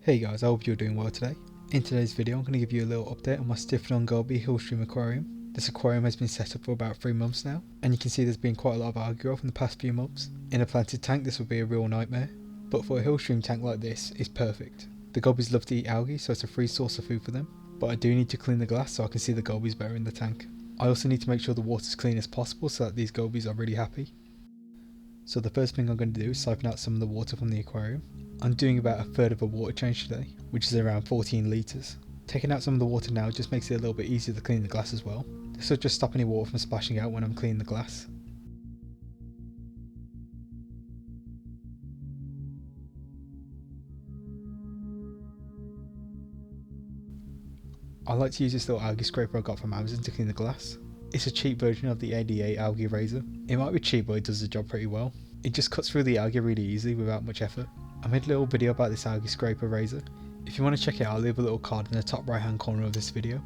Hey guys, I hope you're doing well today. In today's video I'm going to give you a little update on my Stiphodon Goby Hillstream Aquarium. This aquarium has been set up for about 3 months now, and you can see there's been quite a lot of algae growth in the past few months. In a planted tank this would be a real nightmare, but for a Hillstream tank like this it's perfect. The gobies love to eat algae, so it's a free source of food for them, but I do need to clean the glass so I can see the gobies better in the tank. I also need to make sure the water is clean as possible so that these gobies are really happy. So the first thing I'm going to do is siphon out some of the water from the aquarium. I'm doing about a third of a water change today, which is around 14 litres. Taking out some of the water now just makes it a little bit easier to clean the glass as well. This will just stop any water from splashing out when I'm cleaning the glass. I like to use this little algae scraper I got from Amazon to clean the glass. It's a cheap version of the ADA algae razor. It might be cheap, but it does the job pretty well. It just cuts through the algae really easily without much effort. I made a little video about this algae scraper razor. If you want to check it out, I'll leave a little card in the top right hand corner of this video.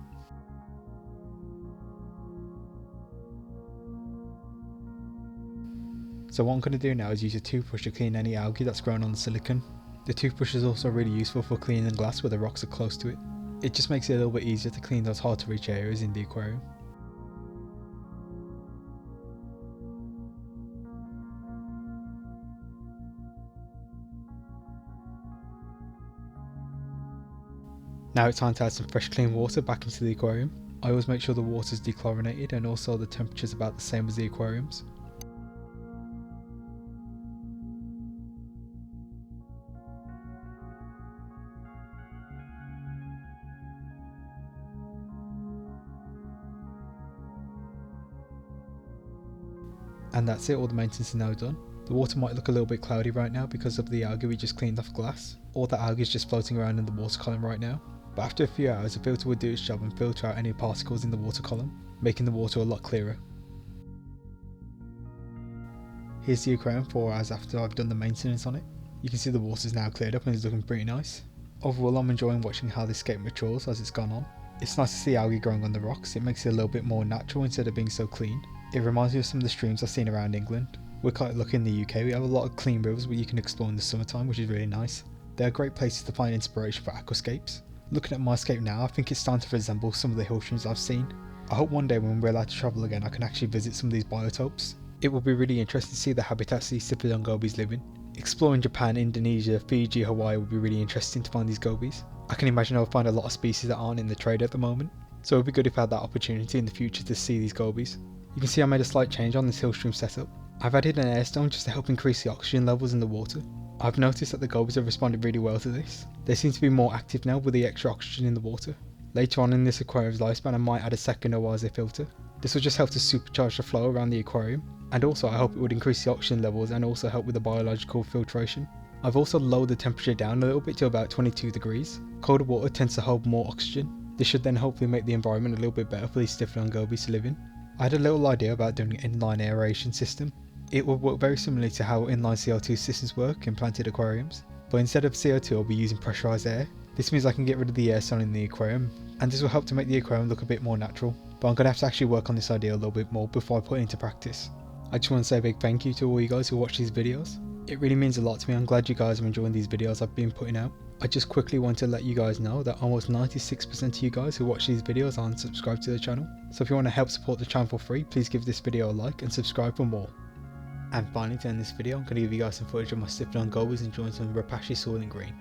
So what I'm going to do now is use a toothbrush to clean any algae that's grown on the silicone. The toothbrush is also really useful for cleaning the glass where the rocks are close to it. It just makes it a little bit easier to clean those hard to reach areas in the aquarium. Now it's time to add some fresh clean water back into the aquarium. I always make sure the water is dechlorinated and also the temperature is about the same as the aquariums. And that's it, all the maintenance is now done. The water might look a little bit cloudy right now because of the algae we just cleaned off glass. All that algae is just floating around in the water column right now. But after a few hours the filter would do its job and filter out any particles in the water column, making the water a lot clearer. Here's the aquarium 4 hours after I've done the maintenance on it. You can see the water is now cleared up and it's looking pretty nice. Overall I'm enjoying watching how this scape matures as it's gone on. It's nice to see algae growing on the rocks. It makes it a little bit more natural instead of being so clean. It reminds me of some of the streams I've seen around England. We're quite lucky in the UK, we have a lot of clean rivers where you can explore in the summertime, which is really nice. They are great places to find inspiration for aquascapes. Looking at my scape now, I think it's starting to resemble some of the Hillstreams I've seen. I hope one day when we're allowed to travel again I can actually visit some of these biotopes. It will be really interesting to see the habitats these Stiphodon gobies live in. Exploring Japan, Indonesia, Fiji, Hawaii will be really interesting to find these gobies. I can imagine I'll find a lot of species that aren't in the trade at the moment, so it would be good if I had that opportunity in the future to see these gobies. You can see I made a slight change on this Hillstream setup. I've added an air stone just to help increase the oxygen levels in the water. I've noticed that the gobies have responded really well to this. They seem to be more active now with the extra oxygen in the water. Later on in this aquarium's lifespan I might add a second oase filter. This will just help to supercharge the flow around the aquarium, and also I hope it would increase the oxygen levels and also help with the biological filtration. I've also lowered the temperature down a little bit to about 22 degrees. Colder water tends to hold more oxygen. This should then hopefully make the environment a little bit better for these Stiphodon gobies to live in. I had a little idea about doing an inline aeration system. It will work very similarly to how inline CO2 systems work in planted aquariums, but instead of CO2 I'll be using pressurised air. This means I can get rid of the air stone in the aquarium, and this will help to make the aquarium look a bit more natural, but I'm going to have to actually work on this idea a little bit more before I put it into practice. I just want to say a big thank you to all you guys who watch these videos. It really means a lot to me. I'm glad you guys are enjoying these videos I've been putting out. I just quickly want to let you guys know that almost 96% of you guys who watch these videos aren't subscribed to the channel, so if you want to help support the channel for free, please give this video a like and subscribe for more. And finally, to end this video, I'm going to give you guys some footage of my Stiphodon gobies enjoying some Rapashi soil in green.